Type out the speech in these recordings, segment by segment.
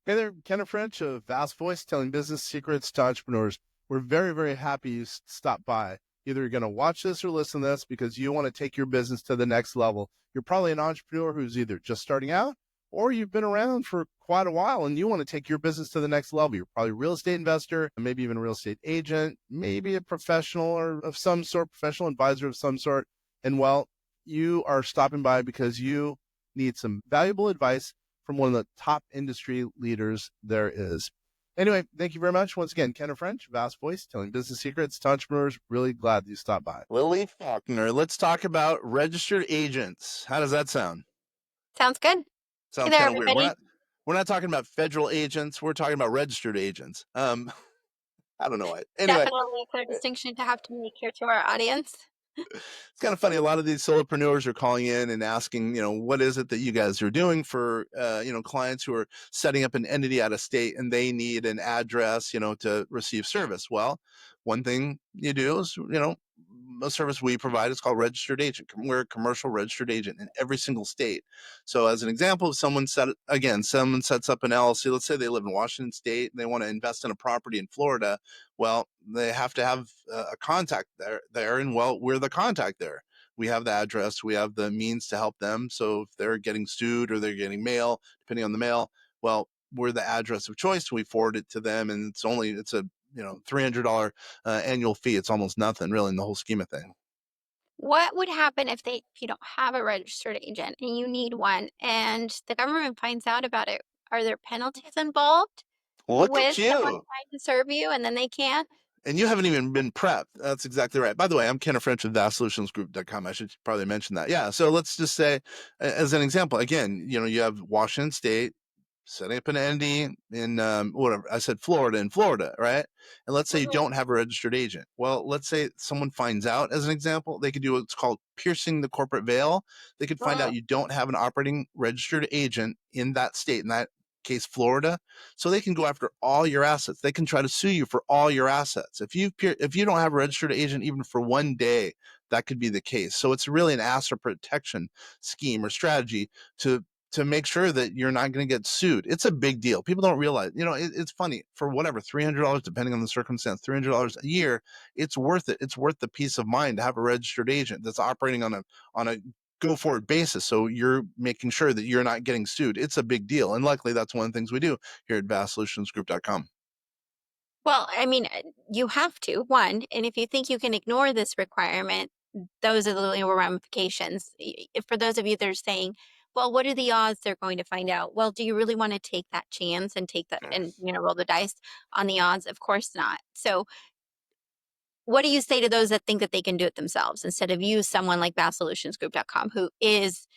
Hey there, Kenneth French of Vast Voice, telling business secrets to entrepreneurs. We're very, very happy you stopped by. Either you're going to watch this or listen to this because you want to take your business to the next level. You're probably an entrepreneur who's either just starting out or you've been around for quite a while and you want to take your business to the next level. You're probably a real estate investor, maybe even a real estate agent, maybe a professional or of some sort, professional advisor of some sort. And well, you are stopping by because you need some valuable advice from one of the top industry leaders there is. Anyway, thank you very much. Once again, Kenneth French, Vast Voice, telling business secrets to entrepreneurs. Really glad you stopped by. Lily Faulkner, let's talk about registered agents. How does that sound? Sounds good. Hey Sounds there, kind of weird. everybody. We're not talking about federal agents. We're talking about registered agents. I don't know why. Anyway, Definitely a clear distinction to have to make here to our audience. it's kind of funny. A lot of these solopreneurs are calling in and asking, what is it that you guys are doing for, clients who are setting up an entity out of state and they need an address, to receive service. Well, one thing you do is, a service we provide is called registered agent. We're a commercial registered agent in every single state. So as an example, if someone sets up an LLC, let's say they live in Washington State and they want to invest in a property in Florida. Well, they have to have a contact there. And well, we're the contact there. We have the address, we have the means to help them. So if they're getting sued or they're getting mail, depending on the mail, well, we're the address of choice. We forward it to them, and it's a $300 annual fee. It's almost nothing really in the whole scheme of things. What would happen if you don't have a registered agent and you need one and the government finds out about it? Are there penalties involved Look at with someone you. trying to serve you and then they can't? And you haven't even been prepped. That's exactly right. By the way, I'm Kenneth French of vastsolutionsgroup.com. I should probably mention that. Yeah. So let's just say, as an example, again, you have Washington State setting up an entity in whatever I said, Florida, right? And let's say you Mhm. don't have a registered agent. Well, let's say someone finds out, as an example, they could do what's called piercing the corporate veil. They could find out you don't have an operating registered agent in that state, in that case, Florida. So they can go after all your assets. They can try to sue you for all your assets. If you don't have a registered agent even for one day, that could be the case. So it's really an asset protection scheme or strategy to make sure that you're not going to get sued. It's a big deal. People don't realize, it's funny, for whatever, $300, depending on the circumstance, $300 a year, it's worth it. It's worth the peace of mind to have a registered agent that's operating on a go forward basis. So you're making sure that you're not getting sued. It's a big deal. And luckily that's one of the things we do here at vastsolutionsgroup.com. Well, I mean, you have to, one, and if you think you can ignore this requirement, those are the legal ramifications. For those of you that are saying, well, what are the odds they're going to find out? Well, do you really want to take that chance and take that and, roll the dice on the odds? Of course not. So, what do you say to those that think that they can do it themselves instead of use someone like vastsolutionsgroup.com who is,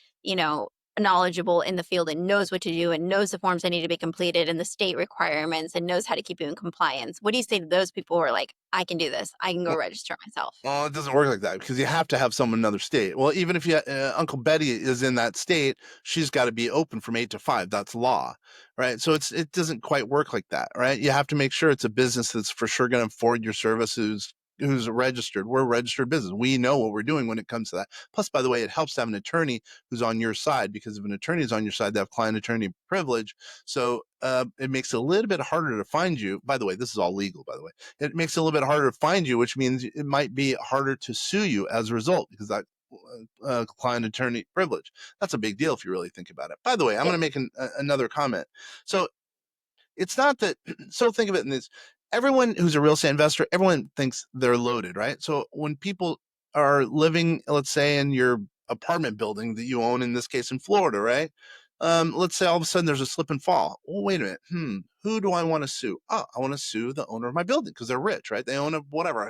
knowledgeable in the field and knows what to do and knows the forms that need to be completed and the state requirements and knows how to keep you in compliance? What do you say to those people who are like, I can do this. I can go register myself? Well, it doesn't work like that because you have to have someone in another state. Well, even if Uncle Betty is in that state, she's got to be open from 8 to 5. That's law, right? So it doesn't quite work like that, right? You have to make sure it's a business that's for sure going to afford your services, who's registered. We're a registered business. We know what we're doing when it comes to that. Plus, by the way, it helps to have an attorney who's on your side, because if an attorney is on your side, they have client attorney privilege. So it makes it a little bit harder to find you. By the way, this is all legal, by the way. It makes it a little bit harder to find you, which means it might be harder to sue you as a result, because that client attorney privilege. That's a big deal if you really think about it. By the way, I'm going to make another comment. So it's not that, so think of it in this, everyone who's a real estate investor, everyone thinks they're loaded, right? So when people are living, let's say, in your apartment building that you own, in this case in Florida, right? Let's say all of a sudden there's a slip and fall. Well, wait a minute. Who do I want to sue? Oh, I want to sue the owner of my building because they're rich, right? They own a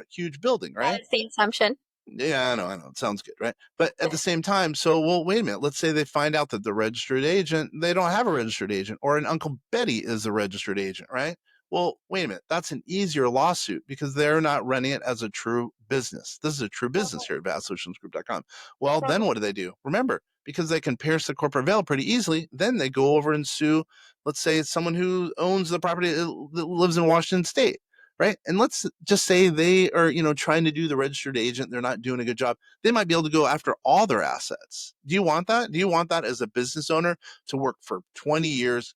huge building, That right? is the assumption. Yeah, I know. It sounds good, right? But at the same time, so, well, wait a minute. Let's say they find out that the registered agent, they don't have a registered agent, or an Uncle Betty is a registered agent, right? Well, wait a minute. That's an easier lawsuit because they're not running it as a true business. This is a true business here at vastsolutionsgroup.com. Well, then what do? Remember, because they can pierce the corporate veil pretty easily, then they go over and sue, let's say it's someone who owns the property that lives in Washington State. Right. And let's just say they are, trying to do the registered agent. They're not doing a good job. They might be able to go after all their assets. Do you want that? Do you want that as a business owner to work for 20 years,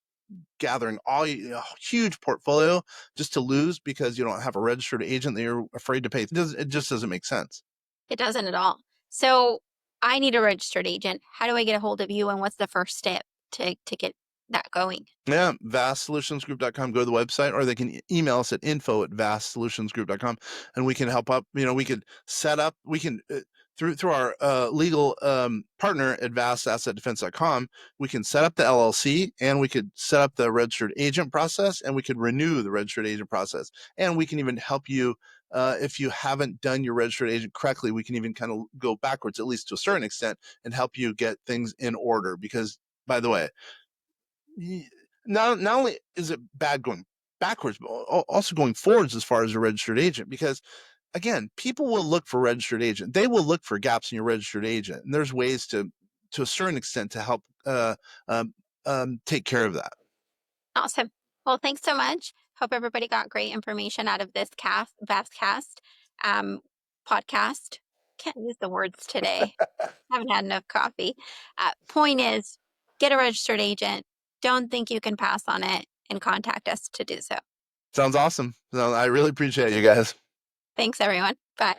gathering a huge portfolio just to lose because you don't have a registered agent that you're afraid to pay. It just doesn't make sense. It doesn't at all. So I need a registered agent. How do I get a hold of you, and what's the first step to get that going? Yeah, vastsolutionsgroup.com. Go to the website, or they can email us at info@vastsolutionsgroup.com, and we can help up. We could set up, through our legal partner at vastassetdefense.com, we can set up the LLC, and we could set up the registered agent process, and we could renew the registered agent process. And we can even help you if you haven't done your registered agent correctly. We can even kind of go backwards, at least to a certain extent, and help you get things in order. Because, by the way, not only is it bad going backwards, but also going forwards as far as a registered agent. Because again, people will look for registered agent. They will look for gaps in your registered agent, and there's ways to a certain extent to help take care of that. Awesome. Well, thanks so much. Hope everybody got great information out of this Vastcast podcast. Can't use the words today. Haven't had enough coffee. Point is, get a registered agent. Don't think you can pass on it, and contact us to do so. Sounds awesome. So I really appreciate you guys. Thanks, everyone. Bye.